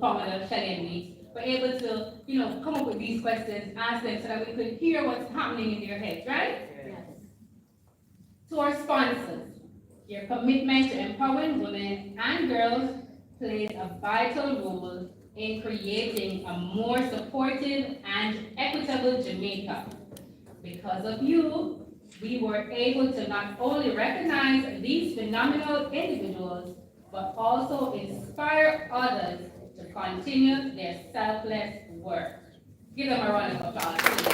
founder of Shelly and Weeks, were able to, come up with these questions, ask them so that we could hear what's happening in their heads, right? Yes. To our sponsors, your commitment to empowering women and girls plays a vital role in creating a more supportive and equitable Jamaica. Because of you, we were able to not only recognize these phenomenal individuals, but also inspire others to continue their selfless work. Give them a round of applause, please.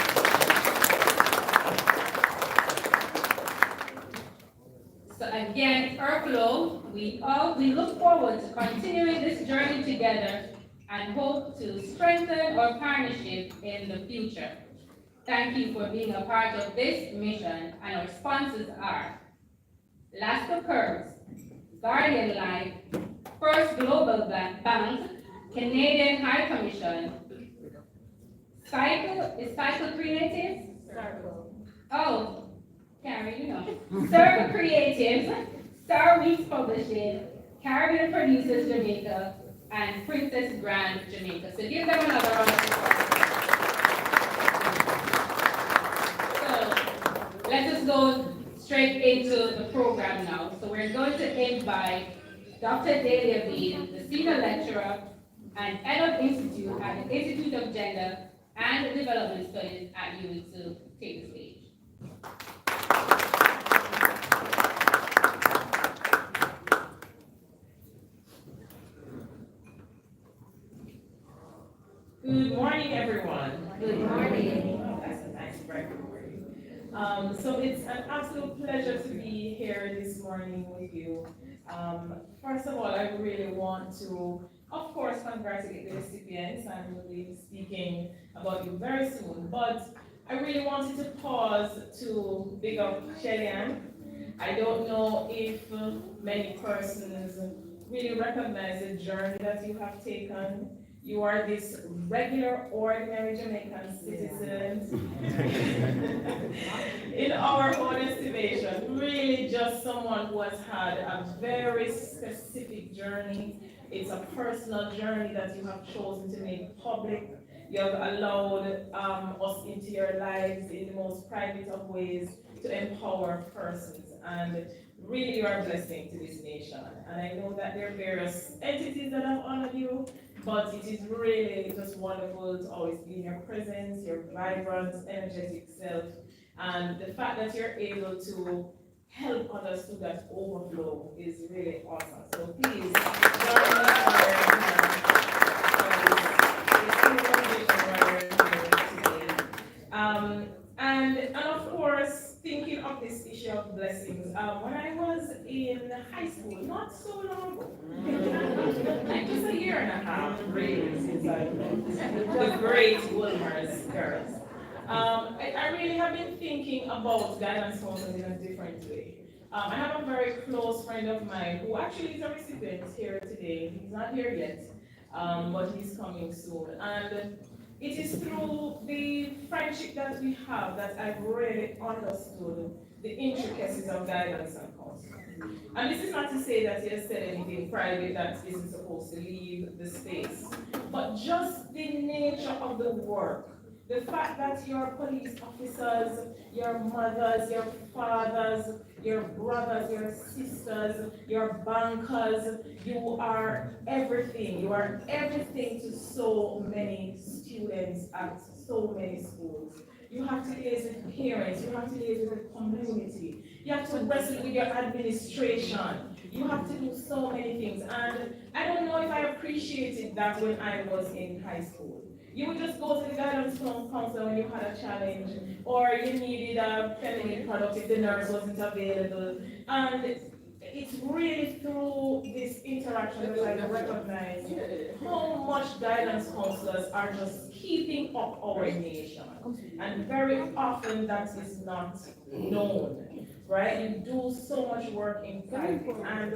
So again, Urflow, we look forward to continuing this journey together and hope to strengthen our partnership in the future. Thank you for being a part of this mission, and our sponsors are Lasco Curves, Guardian Life, First Global Bank, Canadian High Commission, Cycle Creatives? Circle. Oh, Carrie, Circle Creatives, Star Weeks Publishing, Caribbean Producers Jamaica, and Princess Grand Jamaica. So give them another round of applause. So let us go straight into the program now. So we're going to invite Dr. Delia Bean, the Senior Lecturer and Head of Institute at the Institute of Gender and Development Studies at UWI, to take the stage. Good morning, everyone. Good morning. Oh, that's a nice bright morning. So it's an absolute pleasure to be here this morning with you. First of all, I really want to, of course, congratulate the recipients, and we'll be speaking about you very soon. But I really wanted to pause to big up Shellyan. I don't know if many persons really recognize the journey that you have taken. You are this regular, ordinary Jamaican citizens in our own estimation, really just someone who has had a very specific journey. It's a personal journey that you have chosen to make public. You have allowed us into your lives in the most private of ways to empower persons. And really, you are a blessing to this nation. And I know that there are various entities that have honored you, but it is really just wonderful to always be in your presence, your vibrant, energetic self, and the fact that you're able to help others through that overflow is really awesome. So please join us and of course, thinking of this issue of blessings, when I was in high school, not so long ago, like just a year and a half, really, since I met the great Wilmer's girls, I really have been thinking about guidance counselors in a different way. I have a very close friend of mine who actually is a recipient here today. He's not here yet, but he's coming soon. And it is through the friendship that we have that I've really understood the intricacies of guidance and counseling. And this is not to say that he has said anything private that isn't supposed to leave the space, but just the nature of the work. The fact that your police officers, your mothers, your fathers, your brothers, your sisters, your bankers, you are everything. You are everything to so many students at so many schools. You have to liaise with parents, you have to liaise with the community, you have to wrestle with your administration, you have to do so many things. And I don't know if I appreciated that when I was in high school. You would just go to the guidance counselor when you had a challenge, or you needed a feminine product if the nurse wasn't available. And it's really through this interaction that I recognize how much guidance counselors are just keeping up our nation. And very often that is not known, right? You do so much work in private. And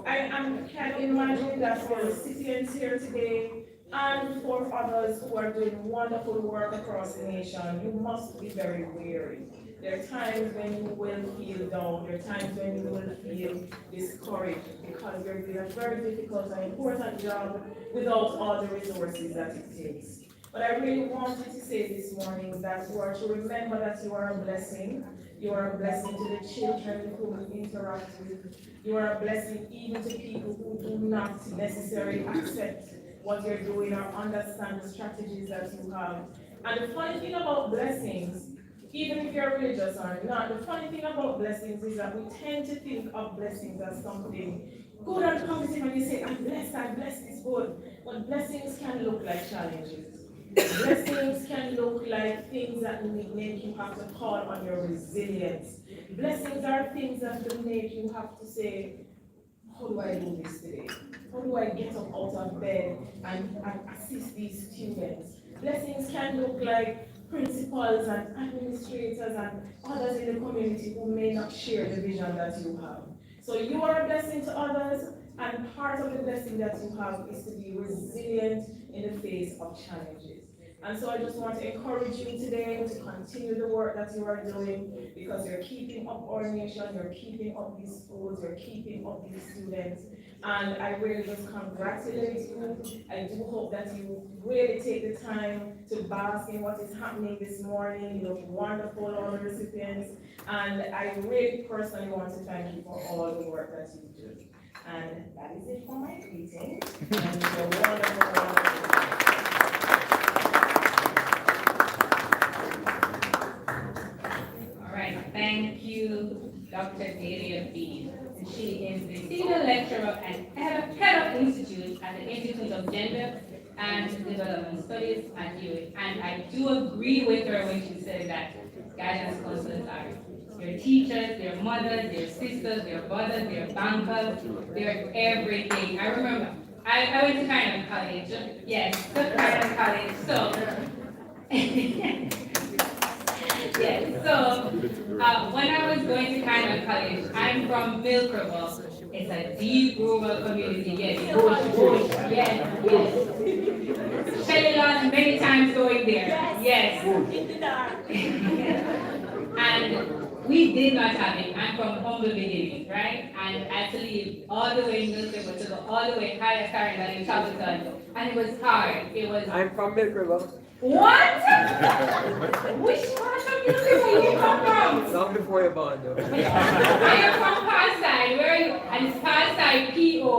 I can imagine that for recipients here today, And for others who are doing wonderful work across the nation, you must be very wary. There are times when you will feel down, there are times when you will feel discouraged because you're doing a very difficult and important job without all the resources that it takes. But I really wanted to say this morning that you are to remember that you are a blessing. You are a blessing to the children with whom you interact with. You are a blessing even to people who do not necessarily accept what you're doing or understand the strategies that you have. And the funny thing about blessings, even if you're religious or not, the funny thing about blessings is that we tend to think of blessings as something good and positive, and you say, I'm blessed is good. But blessings can look like challenges. Blessings can look like things that make you have to call on your resilience. Blessings are things that will make you have to say, how do I do this today? How do I get up out of bed and assist these students? Blessings can look like principals and administrators and others in the community who may not share the vision that you have. So you are a blessing to others, and part of the blessing that you have is to be resilient in the face of challenges. And so I just want to encourage you today to continue the work that you are doing, because you're keeping up our nation, you're keeping up these schools, you're keeping up these students. And I really just congratulate you. I do hope that you really take the time to bask in what is happening this morning. You look wonderful, all the recipients. And I really personally want to thank you for all the work that you do. And that is it for my greeting. And you're wonderful, wonderful. Thank you, Dr. Delia Bean. She is the Senior Lecturer and Head of Institute at the Institute of Gender and Development Studies at UA. And I do agree with her when she said that guidance counselors are their teachers, their mothers, their sisters, their brothers, their bankers, they're everything. I remember, I went to Carnegie College. Yes, Carnegie College. So, yes, so when I was going to Carnegie College, I'm from Milk River. It's a deep rural community. Yes, bush, yes. Shelly lost many times going there. Yes. And we did not have it. I'm from humble beginnings, right? And I had to leave all the way in Milk River to go all the way higher Carnegie in Charleston. And it was hard. I'm from Milk River. What? Which part of Milk River you come from? Long before you're born, though. I am from Parside. Where are you? And it's Parside PO,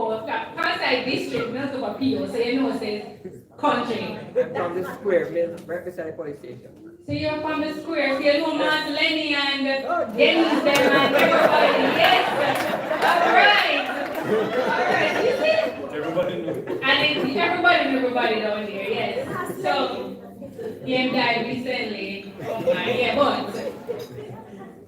Parside District, Milk River PO. So you know it says country. I'm from the square, right beside the police station. So you're from the square. So you know Master Lenny and Dennis them and everybody. Yes. All right. You see? Everybody knows. And everybody knew everybody down there. Yes. So. He died recently. Yeah, but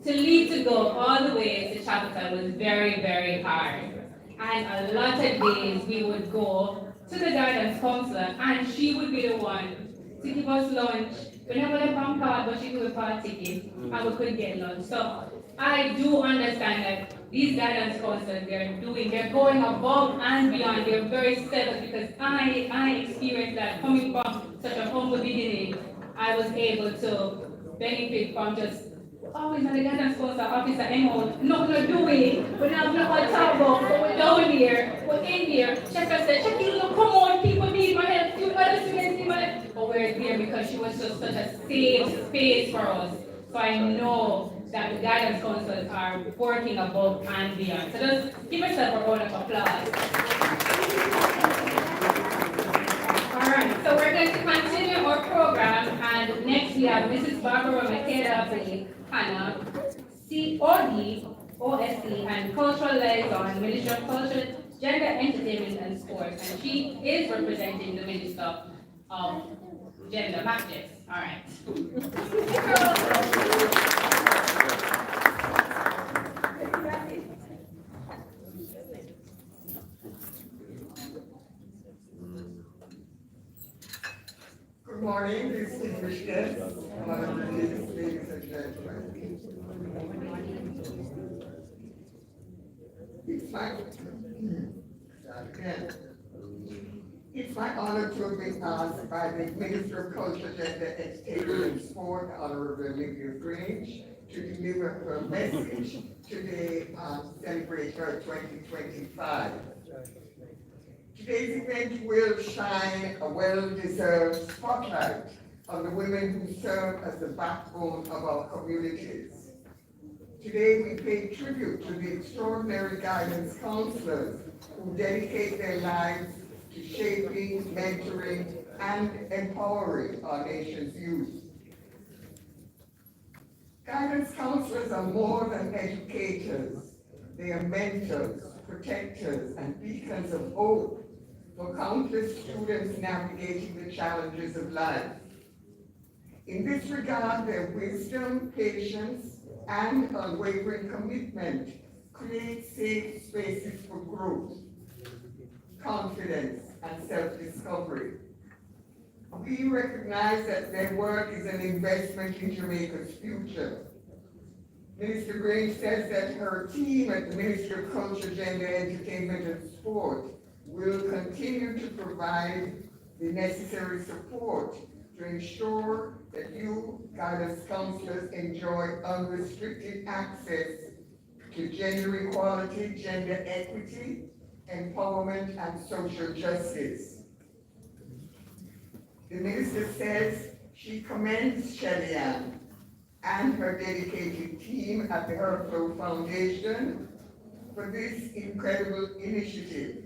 to leave to go all the way to Chapel was very, very hard. And a lot of days we would go to the guidance counselor and she would be the one to give us lunch. We never left on card, but she gave a card ticket and we could get lunch. So I do understand that these guidance counselors, they're going above and beyond. They're very settled because I experienced that coming from such a humble beginning. I was able to benefit from just always not a guidance counselor officer anymore. Nothing to do with it. We're not going to talk about, but we're down here, we're in here. Checker said, Shaquille, come on, people need my help. You other students need my help. But we're there because she was just such a safe space for us. So I know that the guidance counselors are working above and beyond. So just give yourself a round of applause. All right, so we're going to continue our program, and next we have Mrs. Barbara Makeda Hannah, COD, OSC, and Cultural Liaison, Ministry of Culture, Gender, Entertainment, and Sports, and she is representing the Minister of Gender, Matches. All right. Good morning, distinguished guests, ladies and gentlemen. In fact, my honor to have been asked by the Minister of Culture, Gender, Education and Sport, Honorable Olivia Grange, to deliver her message to the celebration of 2025. Today's event will shine a well-deserved spotlight on the women who serve as the backbone of our communities. Today, we pay tribute to the extraordinary guidance counselors who dedicate their lives to shaping, mentoring, and empowering our nation's youth. Guidance counselors are more than educators. They are mentors, protectors, and beacons of hope for countless students navigating the challenges of life. In this regard, their wisdom, patience, and unwavering commitment create safe spaces for growth, confidence, and self-discovery. We recognize that their work is an investment in Jamaica's future. Minister Grange says that her team at the Ministry of Culture, Gender, Entertainment, and Sport will continue to provide the necessary support to ensure that you, guidance counselors, enjoy unrestricted access to gender equality, gender equity, empowerment, and social justice. The minister says she commends Shelly Ann and her dedicated team at the Herflow Foundation for this incredible initiative.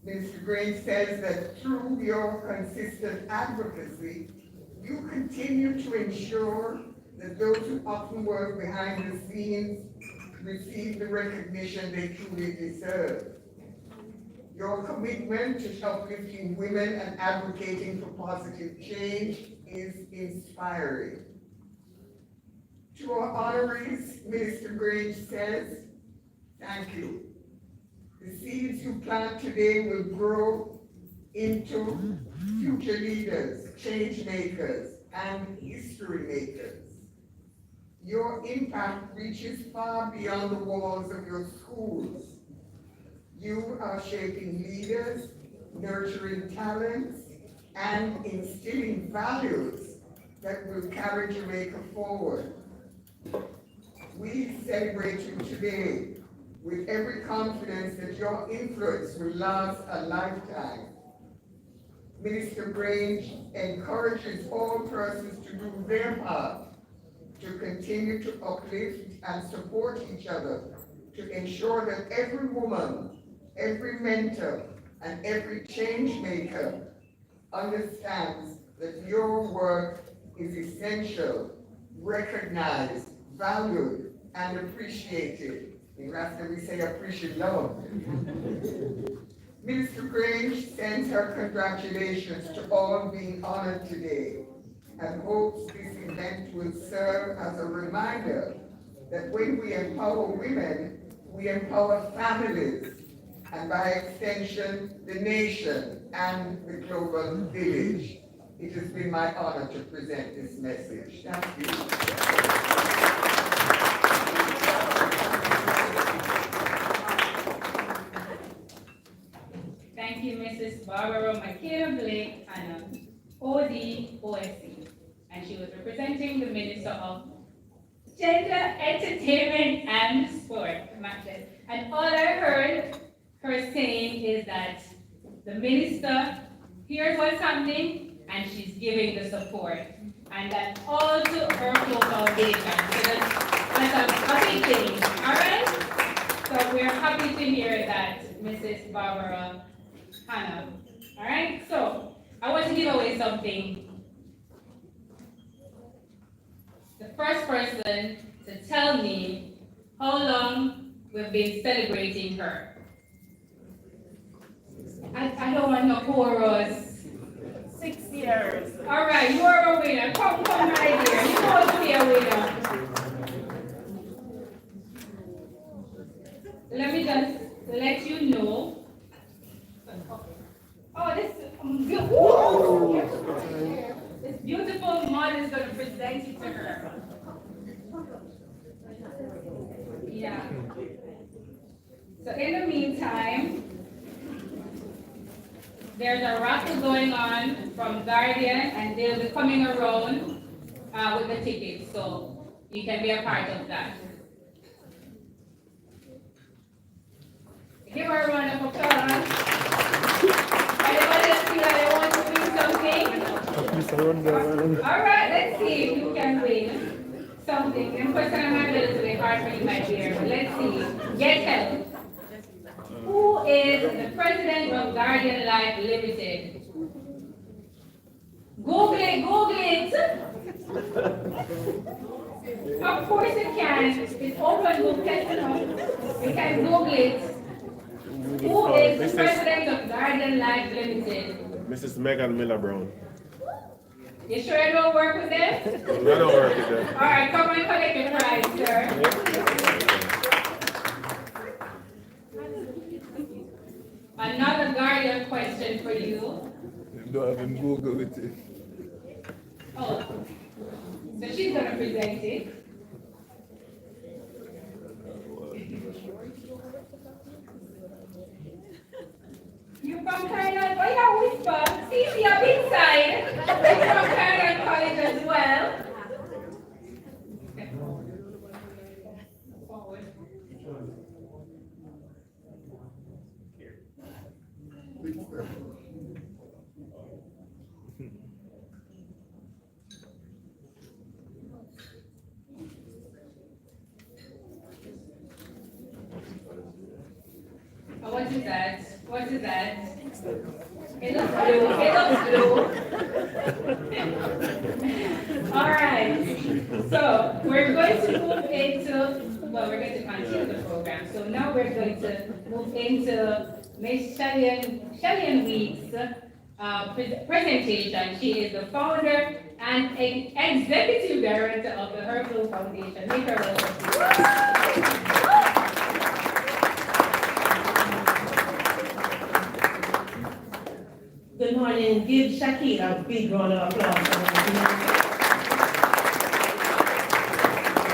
Minister Grange says that through your consistent advocacy, you continue to ensure that those who often work behind the scenes receive the recognition they truly deserve. Your commitment to uplifting women and advocating for positive change is inspiring. To our honorees, Minister Grange says, thank you. The seeds you plant today will grow into future leaders, change makers, and history makers. Your impact reaches far beyond the walls of your schools. You are shaping leaders, nurturing talents, and instilling values that will carry Jamaica forward. We celebrate you today with every confidence that your influence will last a lifetime. Minister Grange encourages all persons to do their part to continue to uplift and support each other, to ensure that every woman, every mentor, and every change maker understands that your work is essential, recognized, valued, and appreciated. In Rasta we say appreciate love. Minister Grange sends her congratulations to all being honored today and hopes this event will serve as a reminder that when we empower women, we empower families, and by extension, the nation and the global village. It has been my honor to present this message. Thank you. Thank you, Mrs. Barbara Michaela Blake, and ODOSC. And she was representing the Minister of Gender, Entertainment, and Sport. And all I heard her saying is that the minister hears what's happening and she's giving the support. And that all to her foundation. So that's a big thing, all right? So we're happy to hear that, Mrs. Barbara Hannah. All right, so I want to give away something. The first person to tell me how long we've been celebrating her. I don't want no chorus. 6 years. All right, you are a winner. Come right here. You know to be a winner. Let me just let you know. Oh, this this beautiful model is going to present it to her. Yeah. So in the meantime, there's a raffle going on from Guardian, and they'll be coming around with the tickets, so you can be a part of that. Give her a round of applause. Anybody else feel like they want to win something? All right, let's see if you can win something. And question I might be a little bit hard for you, my dear, but let's see. Get help. Who is the president of Guardian Life Limited? Google it, Google it. Of course you can. It's open book testimony. You can Google it. Who is the president of Guardian Life Limited? Mrs. Megan Miller Brown. You sure you don't work with them? I don't work with them. All right, come and collect your prize, sir. Another Guardian question for you. Don't have him Google it. Oh, so she's gonna present it. You from Carolina? Oh, yeah, whisper. See, you're inside. You're from Carolina College as well. Okay. Forward. Oh, what is that? What is that? It looks blue. It looks blue. All right. So we're going to move into, well, we're going to continue the program. So now we're going to move into Miss Shellyan Weeks' presentation. She is the founder and executive director of the Herbal Foundation. Make her welcome. Good morning. Give Shakira a big round of applause.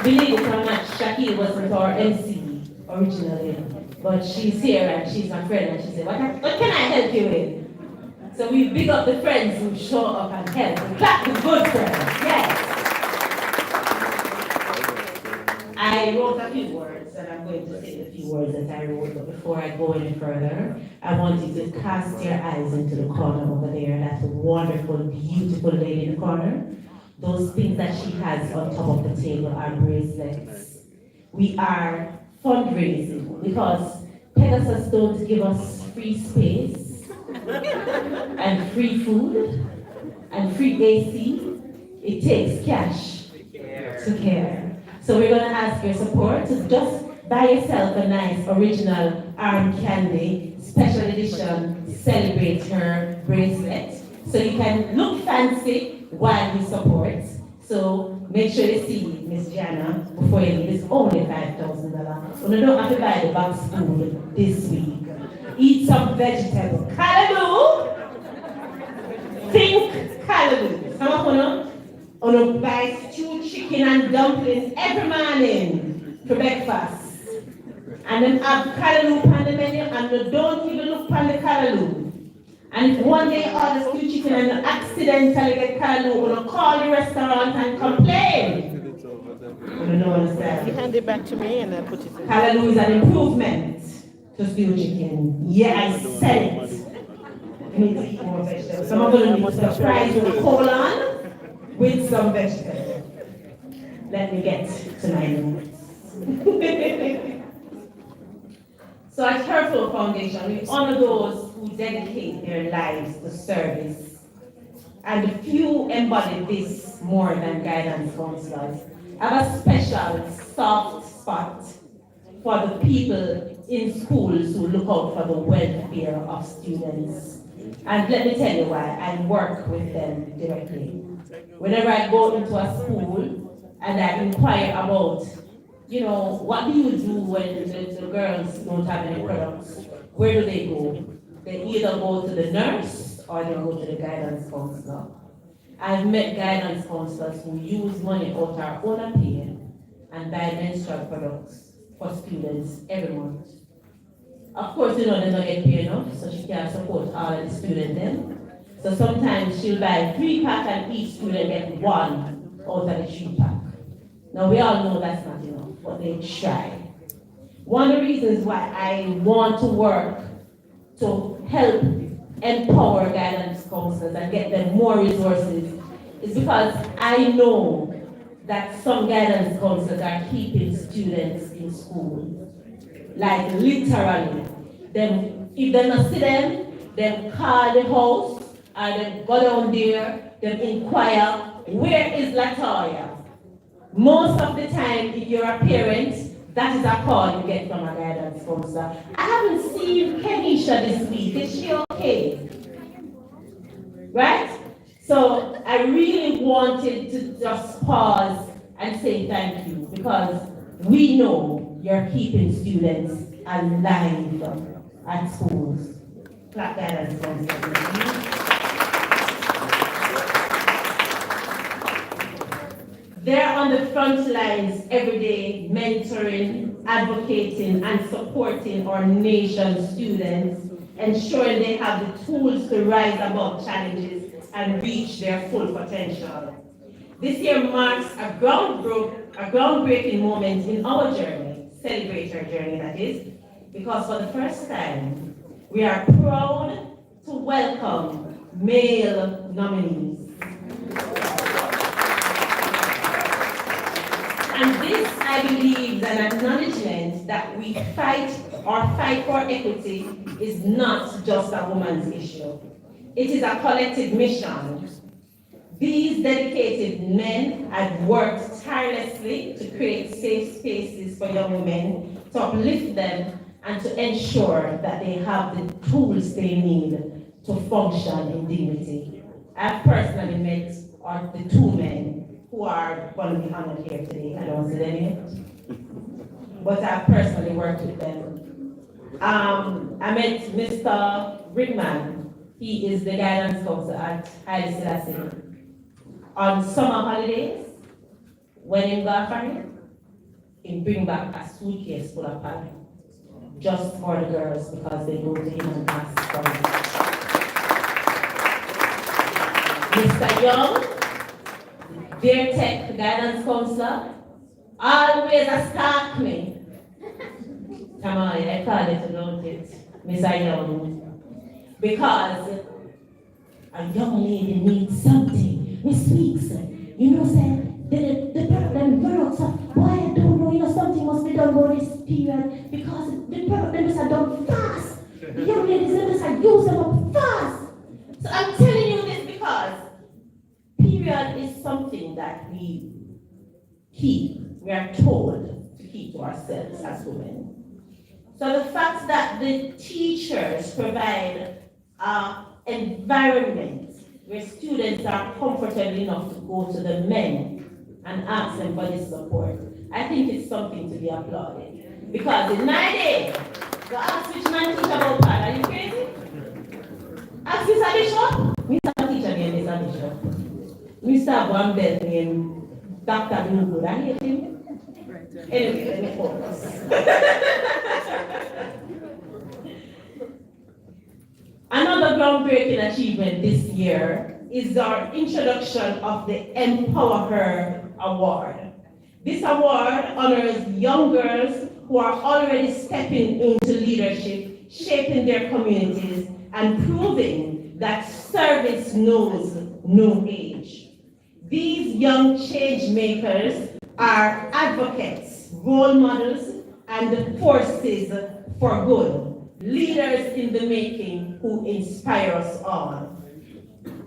Believe it or not, Shakira wasn't our MC originally, but she's here and she's my friend and she said, what can I help you with? So we big up the friends who show up and help. We clap the good friends, yes. I wrote a few words and I'm going to say the few words that I wrote, but before I go any further, I want you to cast your eyes into the corner over there. That's a wonderful, beautiful lady in the corner. Those things that she has on top of the table are bracelets. We are fundraising because Pegasus don't give us free space and free food and free AC. It takes cash to care. So we're going to ask your support to just buy yourself a nice original arm candy special edition celebrate her bracelet. So you can look fancy while you support. So make sure you see Miss Jana before you leave. It's only $5,000. You don't have to buy the box food this week. Eat some vegetable. Callaloo! Think callaloo. Some of you on buy stewed chicken and dumplings every morning for breakfast. And then have callaloo on the menu and you don't even look on the callaloo. And if one day you order stewed chicken and you accidentally get callaloo, you call the restaurant and complain. You don't understand. You hand it back to me and then put it in. Callaloo is an improvement to stewed chicken. Yeah, I said it. You need to eat more vegetables. Some of you need to surprise your colon with some vegetables. Let me get to my notes. So at Herbal Foundation, we honor those who dedicate their lives to service. And few embody this more than guidance counselors. I have a special soft spot for the people in schools who look out for the welfare of students. And let me tell you why. I work with them directly. Whenever I go into a school and I inquire about, what do you do when the girls don't have any products? Where do they go? They either go to the nurse or they go to the guidance counselor. I've met guidance counselors who use money out our own pay and buy menstrual products for students every month. Of course, you know, they don't get paid enough, so she can't support all of the students then. So sometimes she'll buy 3 packs and each student get 1 out of the 3 pack. Now we all know that's not enough, but they try. One of the reasons why I want to work to help empower guidance counselors and get them more resources is because I know that some guidance counselors are keeping students in school. Like literally. Them, if they not see them call the house, or them go down there, them inquire, where is Latoya? Most of the time, if you're a parent, that is a call you get from a guidance counselor. I haven't seen Kenisha this week. Is she okay? Right? So I really wanted to just pause and say thank you because we know you're keeping students alive at schools. Clap guidance counselors. They're on the front lines every day, mentoring, advocating, and supporting our nation's students, ensuring they have the tools to rise above challenges and reach their full potential. This year marks a groundbreaking moment in our journey, celebrate our journey that is, because for the first time, we are proud to welcome male nominees. And this, I believe, is an acknowledgement that we fight for equity is not just a woman's issue. It is a collective mission. These dedicated men have worked tirelessly to create safe spaces for young women, to uplift them, and to ensure that they have the tools they need to function in dignity. I've personally met the 2 men who are going to be honored here today. I don't see them yet, but I've personally worked with them. I met Mr. Rickman. He is the guidance counselor at Haile Selassie. On summer holidays, when he got married, he bring back a suitcase full of pie, just for the girls because they go to him and ask for it. Mr. Young, their tech guidance counselor, always a stalk me. Come on, I call it about it, Mr. Young. Because a young lady needs something. We speaks, you know, say, the problem works. Why I don't know, you know, something must be done about this period because the problem is done fast. The young ladies must use them up fast. So I'm telling you this because period is something that we are told to keep to ourselves as women. So the fact that the teachers provide an environment where students are comfortable enough to go to the men and ask them for this support, I think it's something to be applauded. Because in my day, you ask which man teach about that, are you crazy? Ask Mr. Bishop. Mr. Teacher named Mr. Bishop. Mr. Bambel named Dr. Bluewood, I hate him. Anyway, let me focus. Another groundbreaking achievement this year is our introduction of the Empower Her Award. This award honors young girls who are already stepping into leadership, shaping their communities, and proving that service knows no age. These young change makers are advocates, role models, and forces for good. Leaders in the making who inspire us all.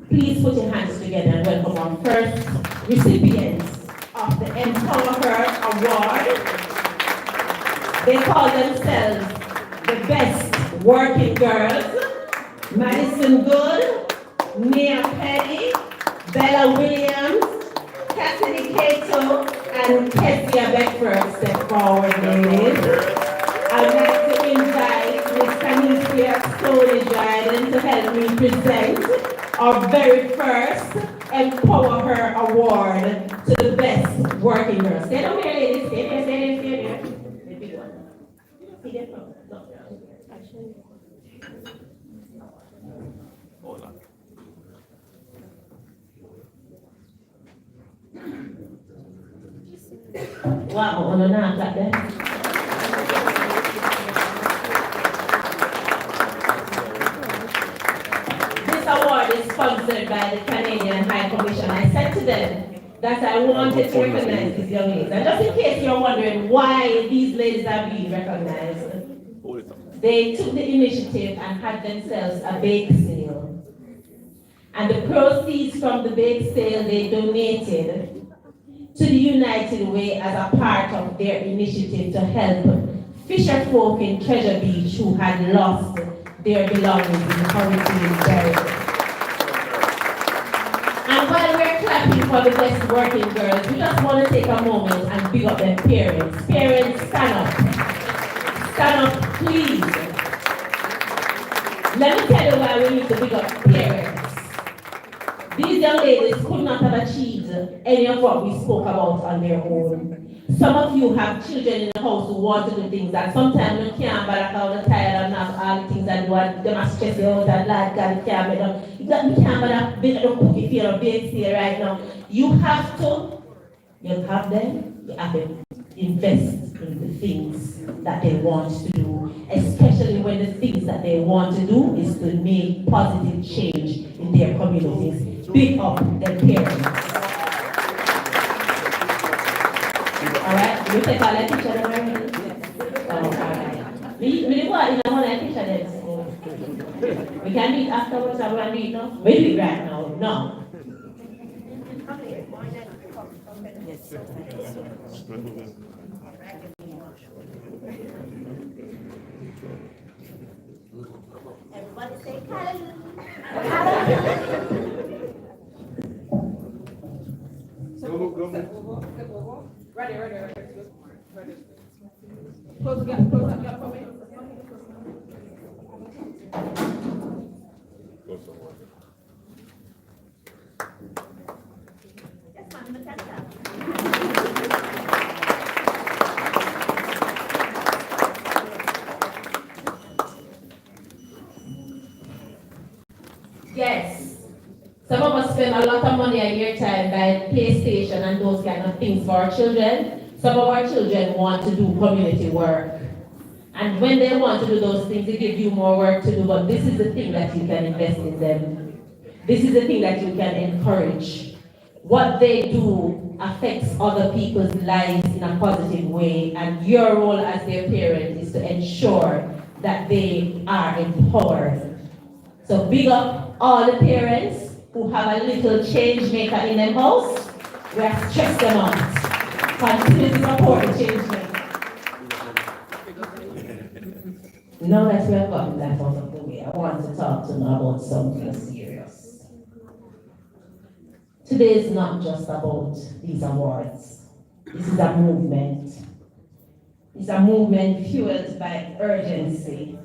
Please put your hands together and welcome our first recipients of the Empower Her Award. They call themselves the best working girls. Madison Good, Nia Petty, Bella Williams, Cassidy Cato, and Kezia Beckford. Step forward, ladies. I'd like to invite Ms. Canisia Stoney Dryden to help me present our very first Empower Her Award to the best working girls. Stay down here, ladies. Stay there, stay there, stay there. The big one. See that? No. Wow, on a knock like that. This award is sponsored by the Canadian High Commission. I said to them that I wanted to recognize these young ladies. And just in case you're wondering why these ladies are being recognized, they took the initiative and had themselves a bake sale. And the proceeds from the bake sale they donated to the United Way as a part of their initiative to help fisher folk in Treasure Beach who had lost their belongings in Hurricane Jerry. And while we're clapping for the best working girls, we just want to take a moment and big up their parents. Parents, stand up. Stand up, please. Let me tell you why we need to big up parents. These young ladies could not have achieved any of what we spoke about on their own. Some of you have children in the house who want to do things that sometimes you can't balance out the tired and have all the things that do and they must stress you out and like God can't make them. You can't balance the cookie feel or bake here right now. You have them, you have to invest in the things that they want to do, especially when the things that they want to do is to make positive change in their communities. Big up their parents. Alright, we take all that picture of them. Alright. We go out in the morning and picture them. We can meet afterwards and we'll meet now. We do it right now. No. Everybody say hallelujah. Ready. Close the gap for me. That's fine, look at that. Yes. Some of us spend a lot of money a year time buying PlayStation and those kind of things for our children. Some of our children want to do community work. And when they want to do those things, they give you more work to do, but this is the thing that you can invest in them. This is the thing that you can encourage. What they do affects other people's lives in a positive way, and your role as their parent is to ensure that they are empowered. So big up all the parents who have a little change maker in their house. We have stressed them out. Continue to support the change maker. Now that we have gotten that out of the way, I want to talk to them about something serious. Today is not just about these awards. This is a movement. It's a movement fueled by urgency.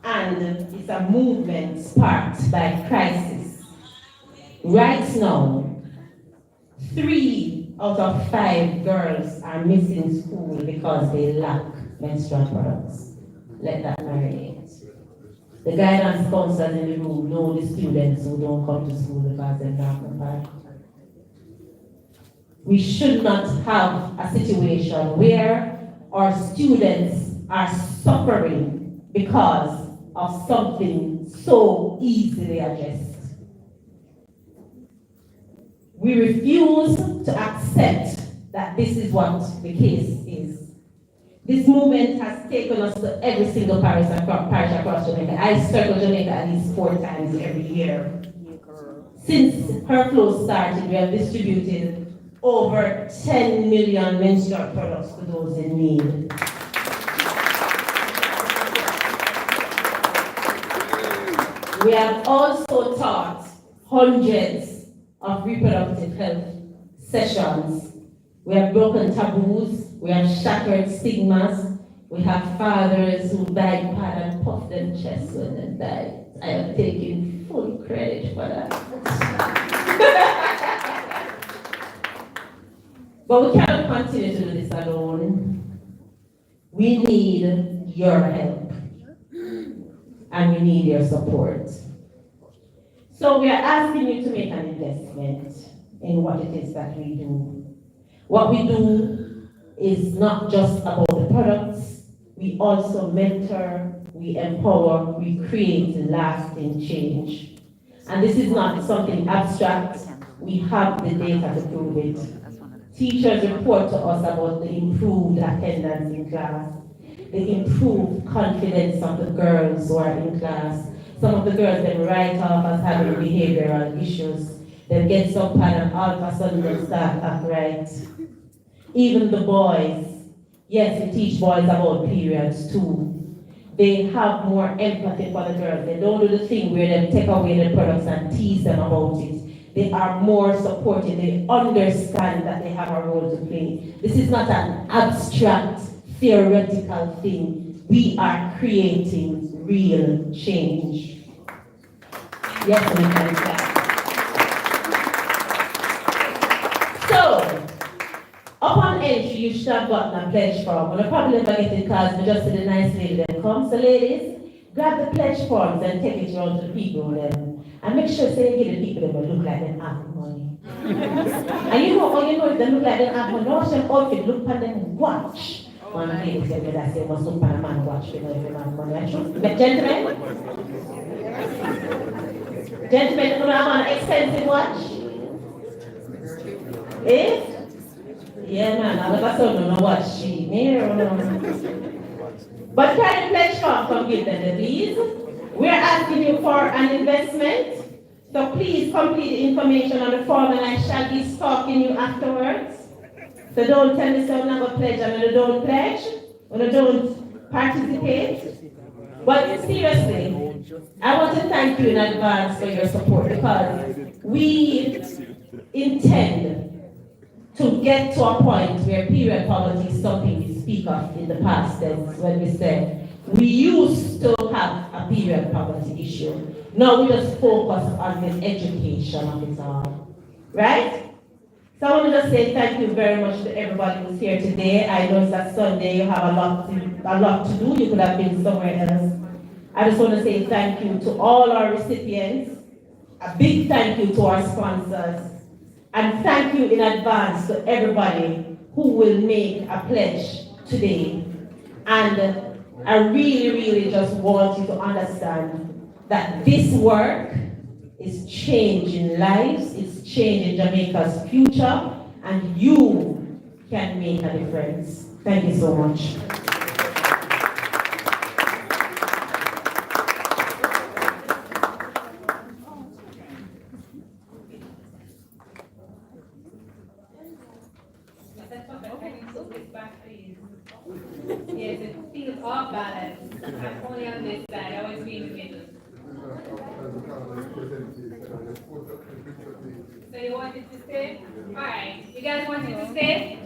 And it's a movement sparked by crisis. Right now, 3 out of 5 girls are missing school because they lack menstrual products. Let that marinate. The guidance counselors in the room know the students who don't come to school because they're not prepared. We should not have a situation where our students are suffering because of something so easily addressed. We refuse to accept that this is what the case is. This movement has taken us to every single parish across Jamaica. I circle Jamaica at least 4 times every year. Since her flow started, we have distributed over 10 million menstrual products to those in need. We have also taught hundreds of reproductive health sessions. We have broken taboos, we have shattered stigmas, we have fathers who died pad and puffed their chest when they died. I am taking full credit for that. But we cannot continue to do this alone. We need your help. we need your support. So we are asking you to make an investment in what it is that we do. What we do is not just about the products, we also mentor, we empower, we create lasting change. And this is not something abstract, we have the data to prove it. Teachers report to us about the improved attendance in class, the improved confidence of the girls who are in class. Some of the girls then write off as having behavioral issues. Then get some and all of a sudden they start act right. Even the boys, yes, we teach boys about periods too. They have more empathy for the girls. They don't do the thing where they take away the products and tease them about it. They are more supportive. They understand that they have a role to play. This is not an abstract, theoretical thing. We are creating real change. Yes, we can clap. So, upon entry, you should have gotten a pledge form. When I probably never get it because we just see the nice lady that comes. So ladies, grab the pledge forms and take it around to the people then. And make sure say you give the people that will look like they have money. And you know if they look like they have money, don't them out if look at them watch. One lady said me that say must look at a man watch, you know if you have money. But gentlemen, you don't have an expensive watch? Eh? Yeah man, I never saw no watch she near. But carry the pledge form, come give them please. We're asking you for an investment, so please complete the information on the form and I shall be stalking you afterwards. So don't tell me so I'm not going to pledge and when you don't pledge, when you don't participate. But seriously, I want to thank you in advance for your support because we intend to get to a point where period poverty is something we speak of in the past tense when we said we used to have a period poverty issue. Now we just focus on the education of it all. Right? So I want to just say thank you very much to everybody who's here today. I know it's a Sunday, you have a lot to do. You could have been somewhere else. I just want to say thank you to all our recipients. A big thank you to our sponsors. And thank you in advance to everybody who will make a pledge today. And I really just want you to understand that this work is changing lives, it's changing Jamaica's future, and you can make a difference. Thank you so much. Yes, it feels off balance. I'm only on this side, I always be in the middle. So you wanted to stay? Alright, you guys wanted to stay?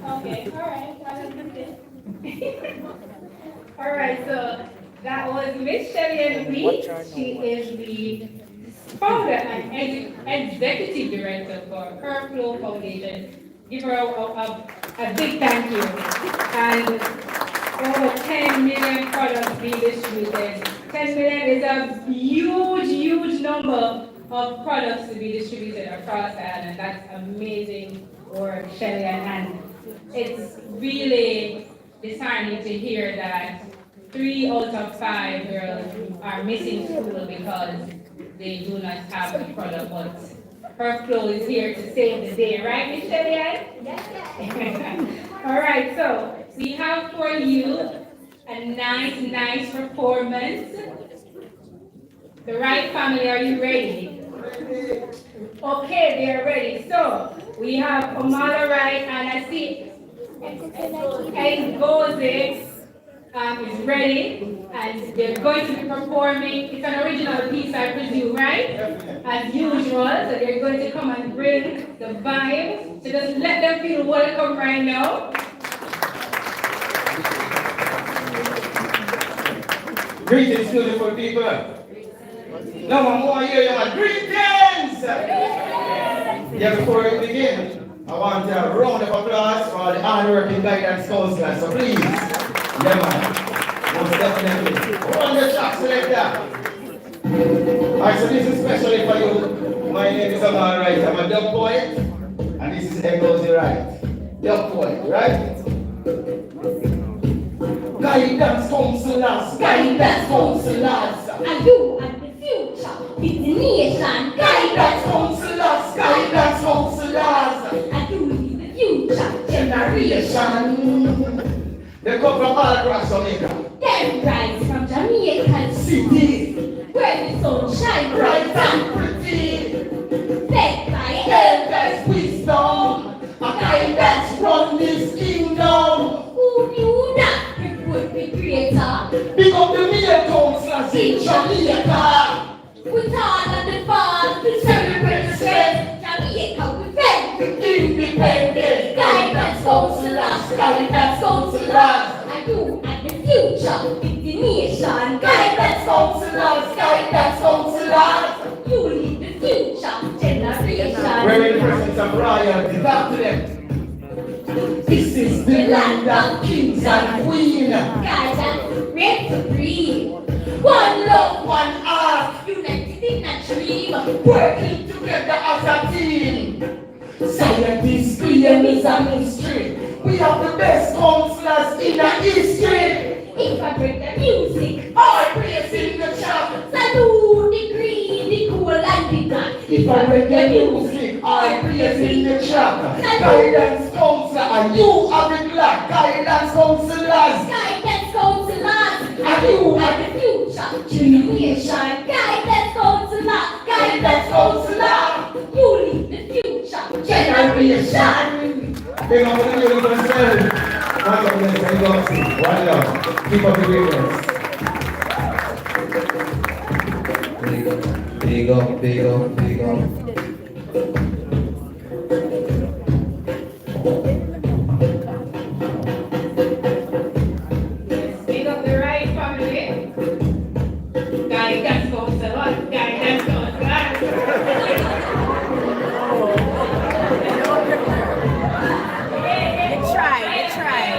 Okay, alright, I'll let you stay. Alright, so that was Miss Shelly Lee. She is the founder and executive director for Her Flow Foundation. Give her a big thank you. And over 10 million products being distributed. 10 million is a huge number of products to be distributed across the island. That's amazing work, Shelly. And it's really disheartening to hear that 3 out of 5 girls are missing school because they do not have the product. But Her Flow is here to save the day, right, Miss Shelly? Yes. All right, so we have for you a nice performance. The right family, are you ready? Okay, they are ready. So we have Kamala Wright, and I see Ngozi is ready, and they're going to be performing. It's an original piece, I presume, right? As usual, so they're going to come and bring the vibe. So just let them feel welcome right now. Greetings, beautiful people. Now I'm going to hear you. Greetings! Yeah, before we begin, I want a round of applause for the hard-working guidance counselors. So please, Yeah, man. Most definitely. On the track selector. Alright, so this is especially for you. My name is Amal Wright. I'm a dub poet. And this is Echoes the Right. Dub poet, right? Guidance counselors, guidance counselors. And you and the future, it's the nation. Guidance counselors, guidance counselors. And you in the future, Generation. They come from all across Jamaica. them rise from Jamaican City, where the sun shines bright bright and and pretty. fed by Elders wisdom, a guidance run this kingdom. who knew that it would be greater. Big up the male counselors in Jamaica. With all of the fun to celebrate the strength, Jamaica we fed. Independent Guidance counselors, guidance counselors. And you and the future, it's the nation. guidance counselors, guidance counselors. You lead the future generation. We're in the presence of royalty. Talk to them. This is the land of kings and queens. Guidance, great to breathe. One love, one heart, United in a dream. working together as a team. Scientists, creators, and mystery. We have the best counselors in the history. If I break the music, All praise in the chapel. salute the green, the cool and the black. If I read the music, I praise in the chapel. Guidance counselor, and you are the black guidance counselors. Guidance counselors, And you and are the future generation. Guidance counselor, guidance counselor. you lead the future Generation. Big up the beautiful self. One love, let's say God. One love. Keep up the greatness. Big up, big up, big up. Big up the right family. Guidance counselor, guidance counselor.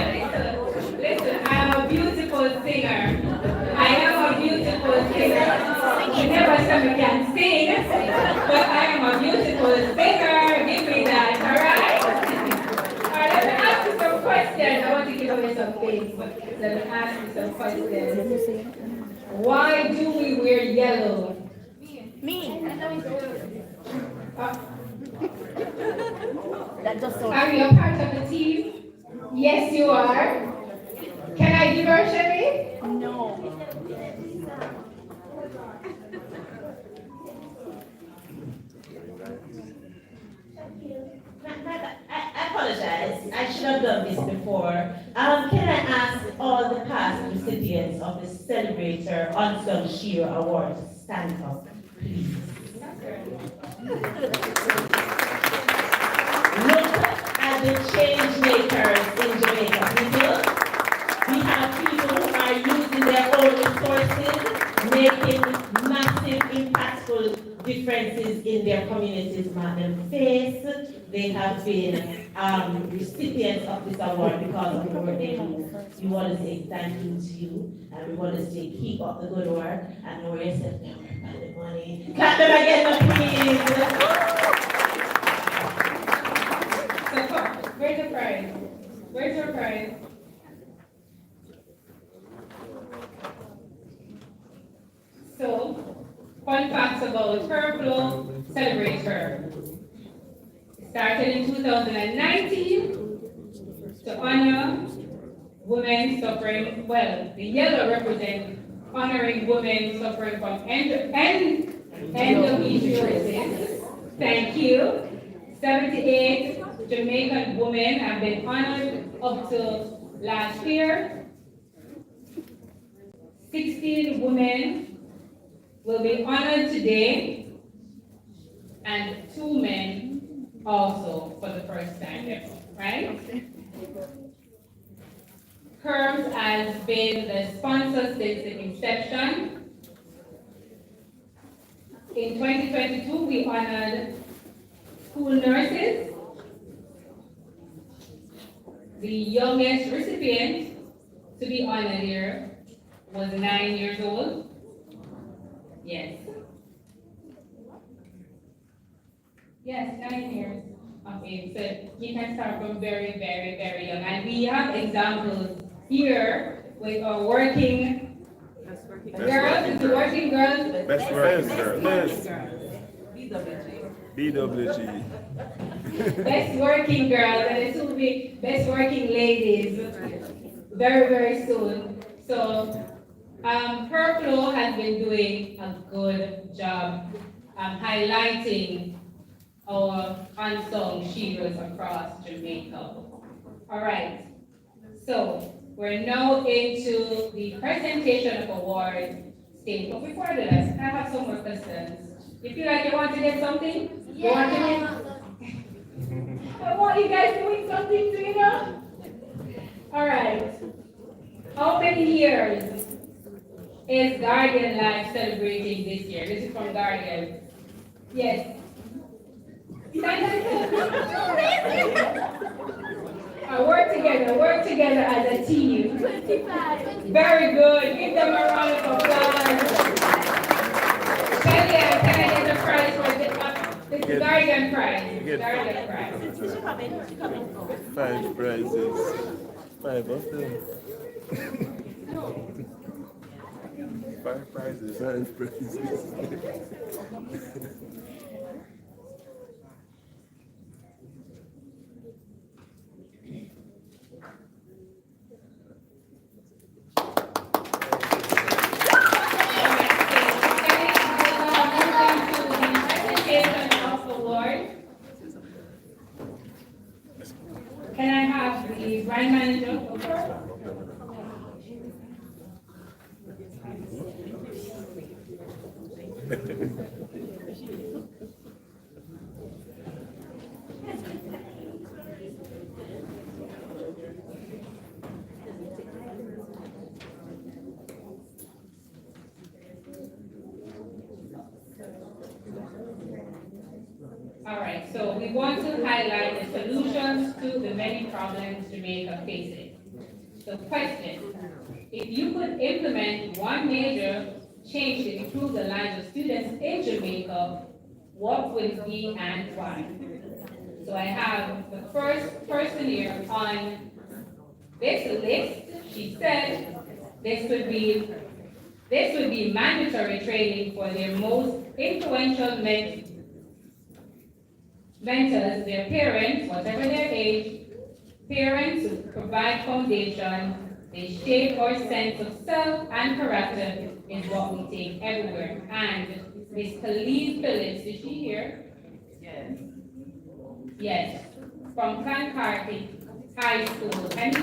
Listen, I am a beautiful singer. I am a beautiful singer. You never said me can sing, but I am a beautiful singer. Give me that, alright? Alright, let me ask you some questions. I want to give away some things, but let me ask you some questions. Why do we wear yellow? Are you a part of the team? Yes, you are. Can I give her Chevy? I apologize. I should have done this before. Can I ask all the past recipients of the Celebrator Unsung Shiro Award to stand up, please? Look at the change makers in Jamaica, people. We have people who are using their own resources, making massive, impactful differences in their communities. Madam Face, they have been recipients of this award because of the work they do. We want to say thank you to you, and we want to say keep up the good work. And Maria said, no, we're about the money. Clap them again, please. So, where's the prize? Where's your prize? So, fun facts about Her Flow, Celebrate Her. Started in 2019 to honor women suffering, well, the yellow represents honoring women suffering from endometriosis. Thank you. 78 Jamaican women have been honored up to last year. 16 women will be honored today, and 2 men also for the first time ever, right? Curves has been the sponsor since the inception. In 2022, we honored school nurses. The youngest recipient to be honored here was 9 years old. Yes. Yes, 9 years of age. So you can start from very, very, very young. And we have examples here with our working girls, the working girls. Best working girl. Best. BWG. Best working girls, and it will be best working ladies very, very soon. So, her flow has been doing a good job highlighting our unsung heroes across Jamaica. All right, so we're now into the presentation of award stage. But before that, I have some more questions. You feel like you want to get something? You want to get? I want you guys doing something too, you know? All right. How many years is Guardian Life celebrating this year? This is from Guardian. Yes. Work together as a team. 25. Very good. Give them a round of applause. Can I get the prize for this Guardian prize? Guardian prize. 5 prizes. 5 of them. 5 prizes. 5 prizes. Can I have the brand manager over? All right, so we want to highlight the solutions to the many problems Jamaica faces. So question, if you could implement one major change to improve the lives of students in Jamaica, what would it be and why? So I have the first person here on this list. She said this would be mandatory training for their most influential mentors, their parents, whatever their age, parents who provide foundation, they shape our sense of self and character is what we take everywhere. And Miss Khalid Phillips, is she here? Yes. Yes, from Clancarty High School. And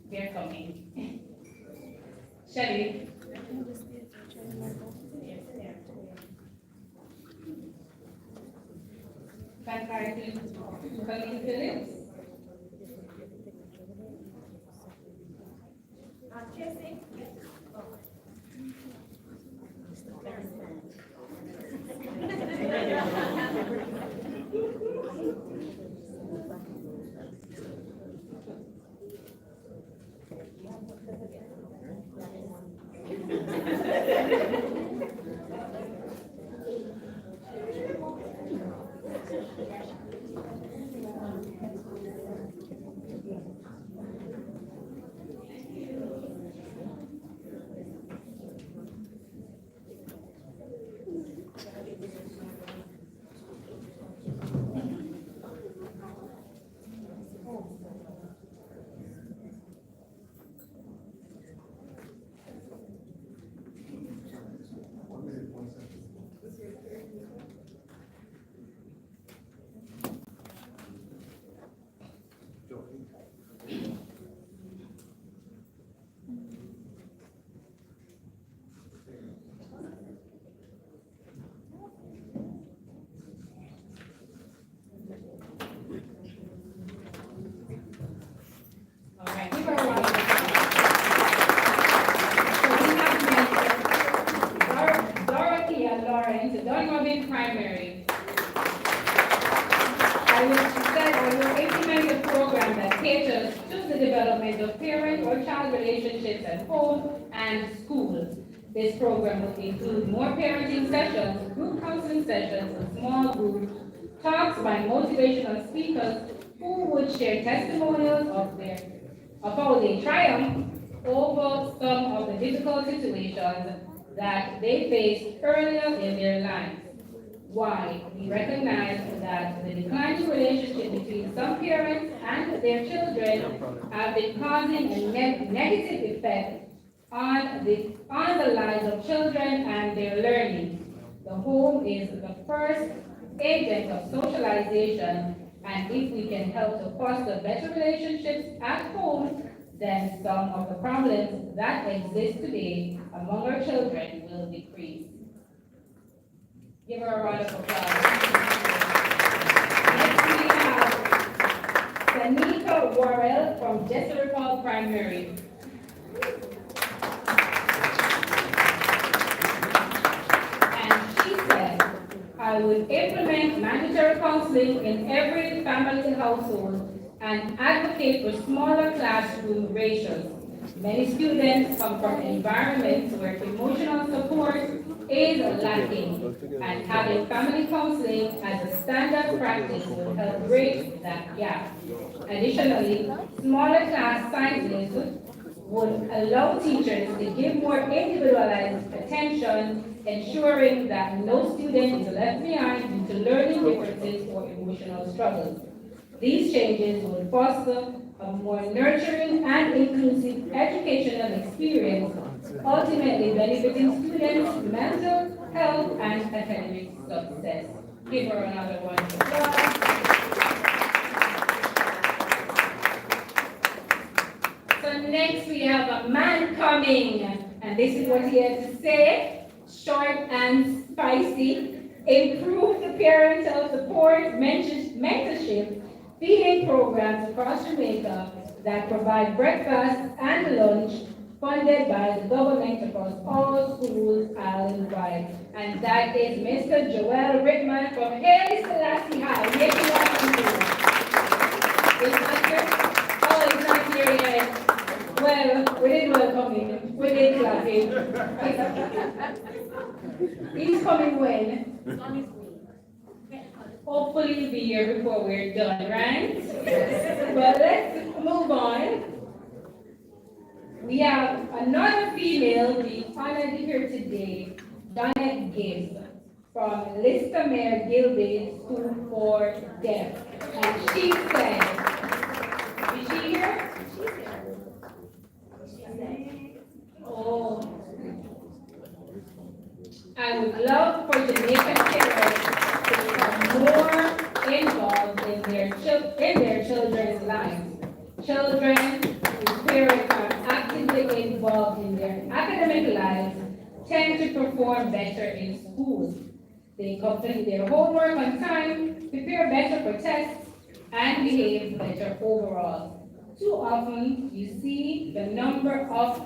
they're coming. Shelly. Clancarty Khalid Phillips. Empowerment Primary. I will implement a program that caters to the development of parent or child relationships at home and school. This program will include more parenting sessions, group counseling sessions, and small group talks by motivational speakers who would share testimonials of how they triumph over some of the difficult situations that they faced earlier in their lives. Why? We recognize that the declining relationship between some parents and their children have been causing a negative effect on the lives of children and their learning. The home is the first agent of socialization, and if we can help to foster better relationships at home, then some of the problems that exist today among our children will decrease. Give her a round of applause. Next we have Sanika Worrell from Jesser Paul Primary. And she said, I would implement mandatory counseling in every family household and advocate for smaller classroom ratios. Many students come from environments where emotional support is lacking, and having family counseling as a standard practice will help bridge that gap. Additionally, smaller class sizes would allow teachers to give more individualized attention, ensuring that no student is left behind due to learning differences or emotional struggles. These changes would foster a more nurturing and inclusive educational experience, ultimately benefiting students' mental health and academic success. Give her another one. So next we have a man coming, and this is what he has to say, short and spicy. Improve the parental support, mentorship, feeding programs across Jamaica that provide breakfast and lunch funded by the government across all schools island-wide. And that is Mr. Joel Rickman from Haile Selassie High. Making up He's not here? Oh, he's not here yet. Well, we didn't welcome him. We did clap him. He's coming when? Hopefully he'll be here before we're done, right? But let's move on. We have another female being honored here today, Donna Gibbs, from Listamere Gilbey School for Deaf. And she said, is she here? She's here. Oh. I would love for Jamaican parents to become more involved in their children's lives. Children whose parents are actively involved in their academic lives tend to perform better in schools. They complete their homework on time, prepare better for tests, and behave better overall. Too often, you see the number of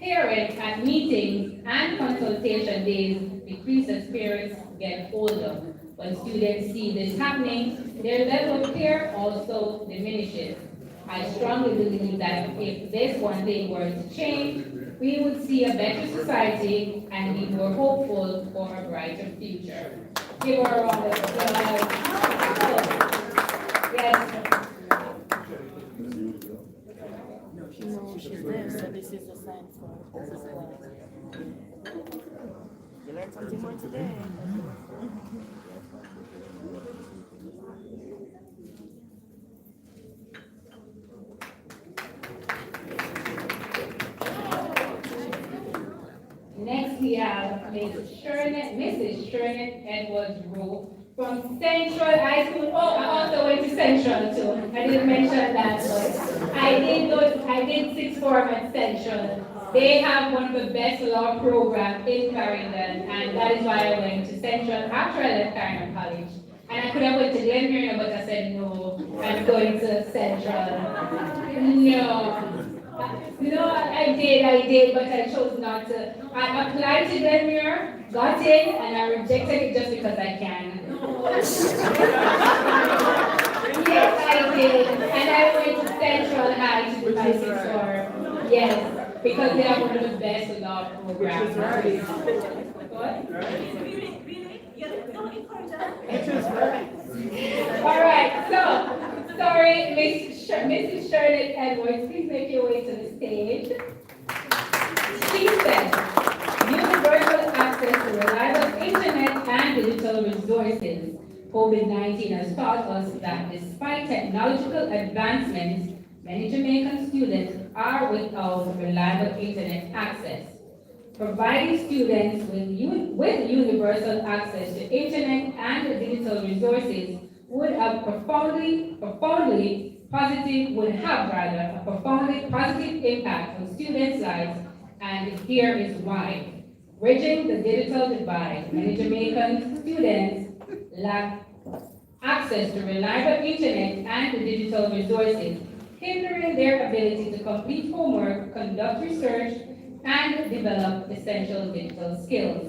parents at meetings and consultation days decrease as parents get older. When students see this happening, their level of care also diminishes. I strongly believe that if this one thing were to change, we would see a better society and be more hopeful for a brighter future. Give her a round of applause. Yes. No, she's there, so this is the sign for this is you learned something more today. Next we have Mrs. Shernet Edwards Rowe from Central High School. Oh, I also went to Central too. I didn't mention that, but I did sixth form at Central. They have one of the best law programs in Clarendon, and that is why I went to Central after I left Clarendon College. And I could have went to Glen, but I said no, I'm going to Central. No. No, I did, but I chose not to. I applied to Denver, got in, and I rejected it just because I can. Yes, I did, and I went to Central High to do my sixth form. Yes, because they have one of the best law programs. What? All right, so, sorry, Mrs. Charlotte Edwards, please make your way to the stage. She said, universal access to reliable internet and digital resources. COVID-19 has taught us that despite technological advancements, many Jamaican students are without reliable internet access. Providing students with universal access to internet and digital resources would have a profoundly positive impact on students' lives, and here is why. Bridging the digital divide, many Jamaican students lack access to reliable internet and digital resources, hindering their ability to complete homework, conduct research, and develop essential digital skills.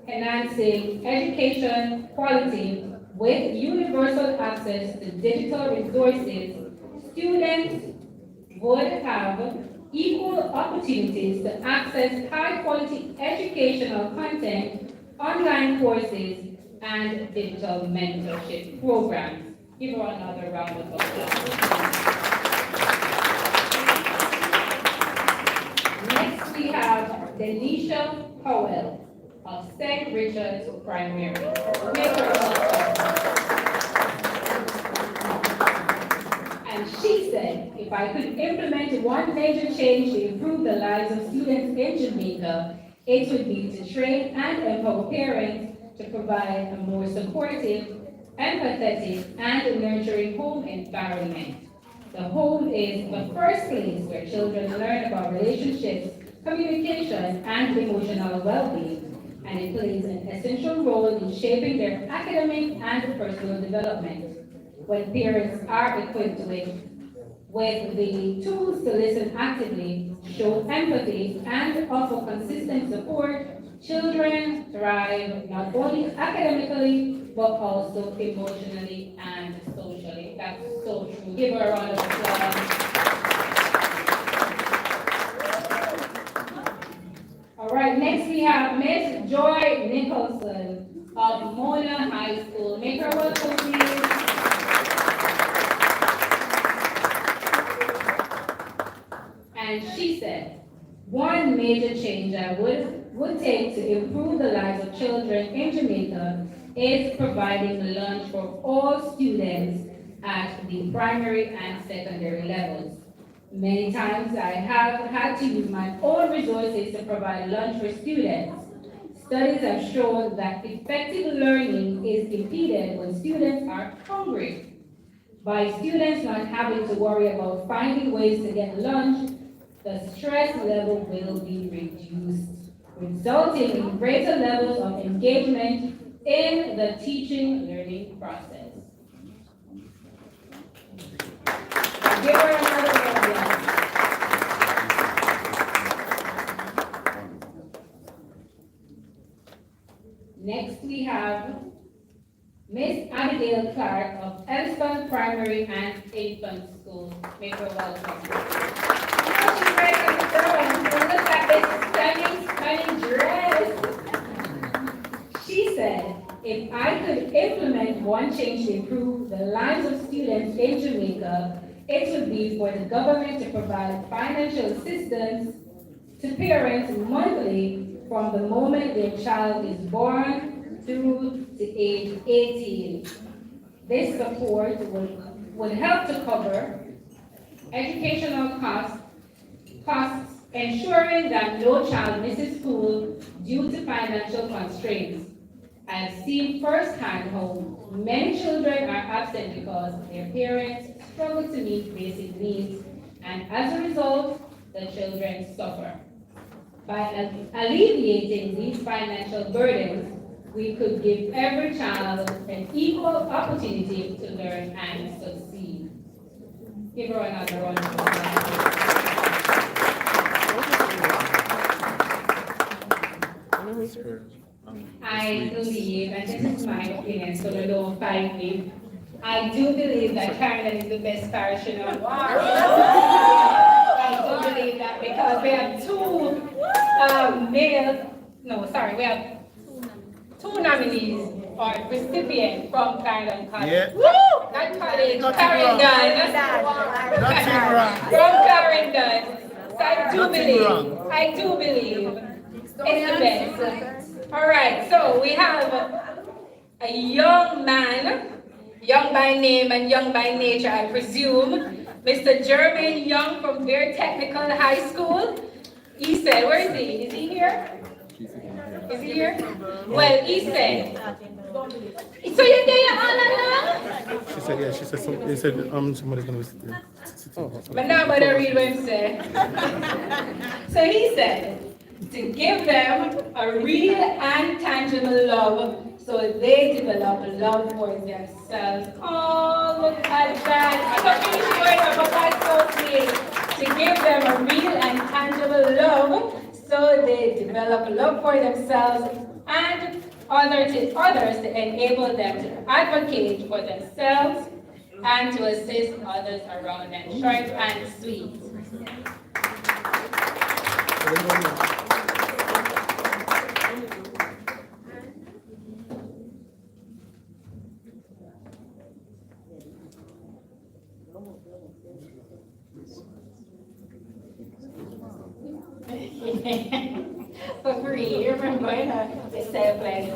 Enhancing education quality with universal access to digital resources, students would have equal opportunities to access high-quality educational content, online courses, and digital mentorship programs. Give her another round of applause. Next, we have Denisha Howell of St. Richard's Primary. Make her welcome. And she said, if I could implement one major change to improve the lives of students in Jamaica, it would be to train and empower parents to provide a more supportive, empathetic, and nurturing home environment. The home is the first place where children learn about relationships, communication, and emotional well-being, and it plays an essential role in shaping their academic and personal development. When parents are equipped with the tools to listen actively, show empathy, and offer consistent support, children thrive not only academically, but also emotionally and socially. That's so true. Give her a round of applause. All right, next we have Miss Joy Nicholson of Mona High School. Make her welcome, please. And she said, one major change I would take to improve the lives of children in Jamaica is providing lunch for all students at the primary and secondary levels. Many times I have had to use my own resources to provide lunch for students. Studies have shown that effective learning is impeded when students are hungry. By students not having to worry about finding ways to get lunch, the stress level will be reduced, resulting in greater levels of engagement in the teaching-learning process. Give her another round. Next we have Miss Abigail Clark of Elston Primary and Infant School. Make her welcome. She's ready to go. Look at this stunning dress. She said, if I could implement one change to improve the lives of students in Jamaica, it would be for the government to provide financial assistance to parents monthly from the moment their child is born through to age 18. This support would help to cover educational costs, ensuring that no child misses school due to financial constraints. I have seen firsthand how many children are absent because their parents struggle to meet basic needs, and as a result, the children suffer. By alleviating these financial burdens, we could give every child an equal opportunity to learn and succeed. Give her another round of applause. I believe, and this is my opinion, so they don't fight me. I do believe that Canada is the best parish in our I do believe that because we have two we have two nominees or recipients from Clarendon College. Yeah. Not college, Clarendon. Nothing wrong. From Clarendon. So I do believe it's the best. All right, so we have a young man, young by name and young by nature, I presume, Mr. Jermaine Young from Bear Technical High School. He said, where is he? Is he here? Is he here? Well, he said, so you're there all along? She said, yeah, he said, somebody's gonna visit you. But now I'm going to read what he said. So he said, to give them a real and tangible love so they develop love for themselves. Oh, look at that. I'm not really sure, but that's so sweet. To give them a real and tangible love so they develop love for themselves and others to enable them to advocate for themselves and to assist others around them. Short and sweet. For free, you remember the sale place.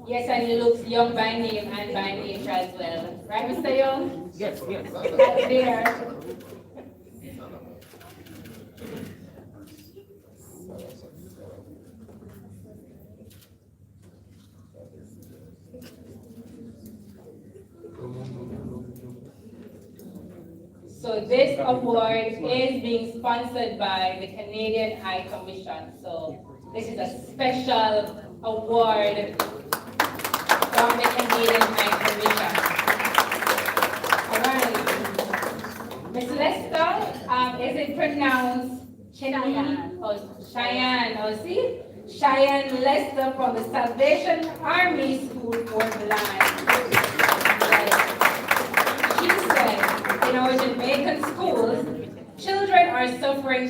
Yes, and he looks young by name and by nature as well. Right, Mr. Young? Yes, yes. That's there. So this award is being sponsored by the Canadian High Commission. So this is a special award from the Canadian High Commission. All right. Ms. Lester, is it pronounced Cheyenne? Oh, Cheyenne. Oh, see? Cheyenne Lester from the Salvation Army School for Blind. She said, in our Jamaican schools, children are suffering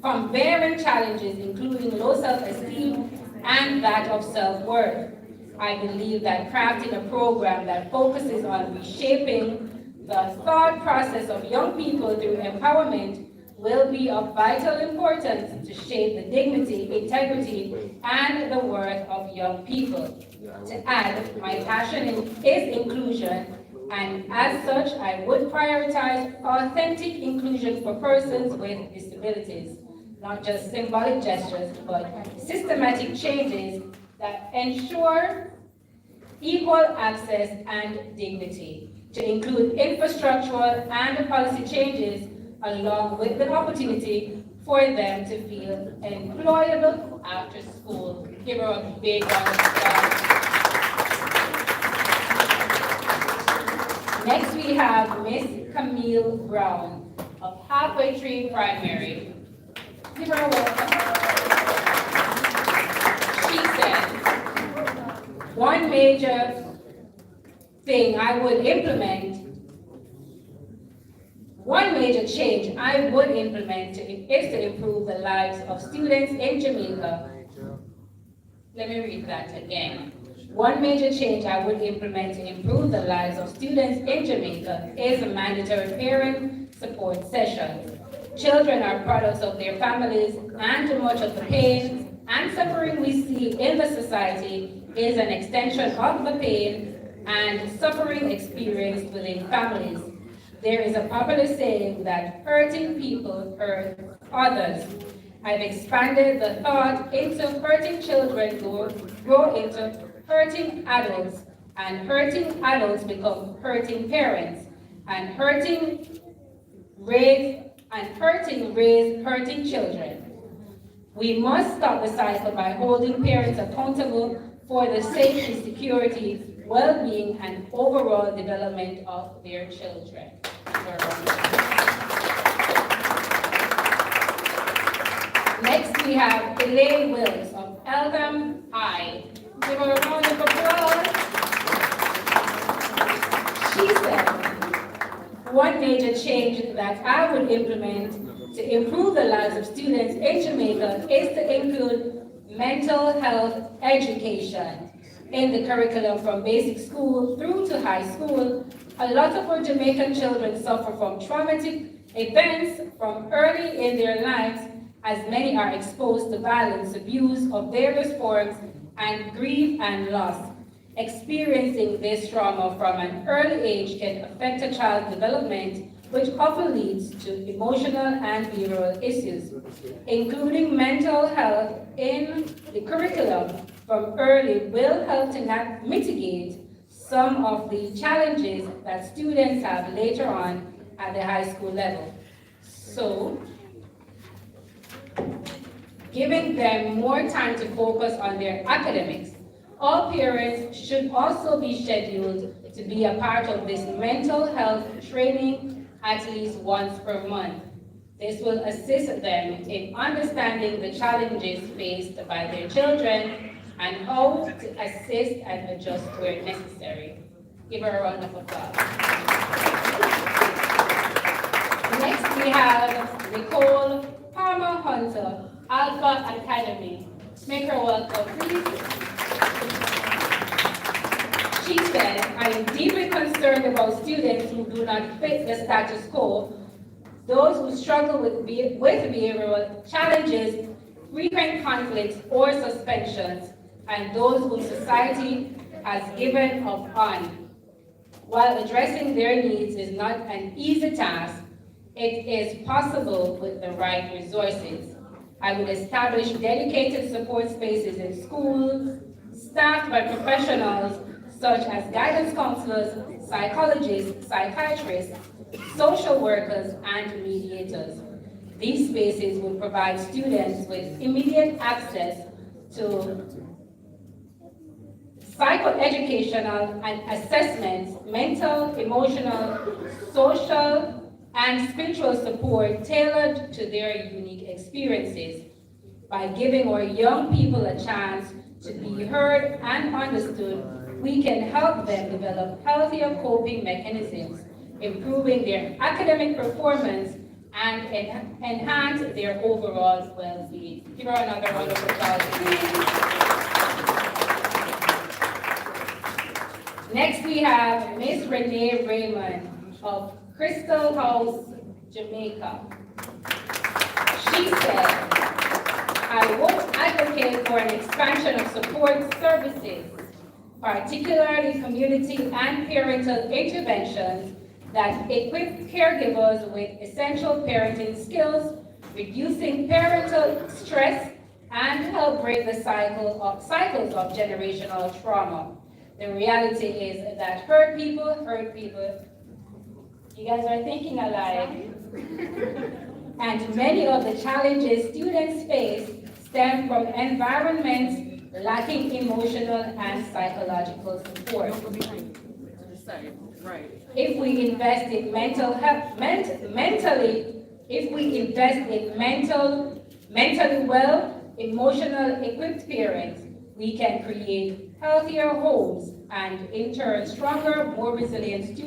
from varying challenges, including low self-esteem and that of self-worth. I believe that crafting a program that focuses on reshaping the thought process of young people through empowerment will be of vital importance to shape the dignity, integrity, and the worth of young people. To add, my passion is inclusion, and as such, I would prioritize authentic inclusion for persons with disabilities, not just symbolic gestures, but systematic changes that ensure equal access and dignity, to include infrastructural and policy changes along with the opportunity for them to feel employable after school. Give her a big round of applause. Next we have Miss Camille Brown of Halfway Tree Primary. Give her a welcome. She said, one major change I would implement is to improve the lives of students in Jamaica. Let me read that again. One major change I would implement to improve the lives of students in Jamaica is a mandatory parent support session. Children are products of their families, and much of the pain and suffering we see in the society is an extension of the pain and suffering experienced within families. There is a popular saying that hurting people hurt others. I've expanded the thought into hurting children grow into hurting adults, and hurting adults become hurting parents, and hurting raise hurting children. We must stop the cycle by holding parents accountable for the safety, security, well-being, and overall development of their children. Next, we have Elaine Wills of Eltham High. Give her a round of applause. She said, one major change that I would implement to improve the lives of students in Jamaica is to include mental health education in the curriculum from basic school through to high school. A lot of our Jamaican children suffer from traumatic events from early in their lives, as many are exposed to violence, abuse of various forms, and grief and loss. Experiencing this trauma from an early age can affect a child's development, which often leads to emotional and behavioral issues, including mental health in the curriculum from early will help to mitigate some of the challenges that students have later on at the high school level. So, giving them more time to focus on their academics. All parents should also be scheduled to be a part of this mental health training at least once per month. This will assist them in understanding the challenges faced by their children and how to assist and adjust where necessary. Give her a round of applause. Next, we have Nicole Palmer Hunter, Alpha Academy. Make her welcome, please. She said, I am deeply concerned about students who do not fit the status quo, those who struggle with behavioral challenges, frequent conflicts or suspensions, and those whom society has given up on. While addressing their needs is not an easy task, it is possible with the right resources. I would establish dedicated support spaces in schools, staffed by professionals such as guidance counselors, psychologists, psychiatrists, social workers, and mediators. These spaces will provide students with immediate access to psychoeducational and assessments, mental, emotional, social, and spiritual support tailored to their unique experiences. By giving our young people a chance to be heard and understood, we can help them develop healthier coping mechanisms, improving their academic performance and enhance their overall well-being. Give her another round of applause, please. Next, we have Miss Renee Raymond of Crystal House, Jamaica. She said, I would advocate for an expansion of support services, particularly community and parental interventions that equip caregivers with essential parenting skills, reducing parental stress, and help break the cycles of generational trauma. The reality is that hurt people. You guys are thinking alike. And many of the challenges students face stem from environments lacking emotional and psychological support. If we invest in mental health, if we invest in mentally well, emotional equipped parents, we can create healthier homes and in turn stronger, more resilient students.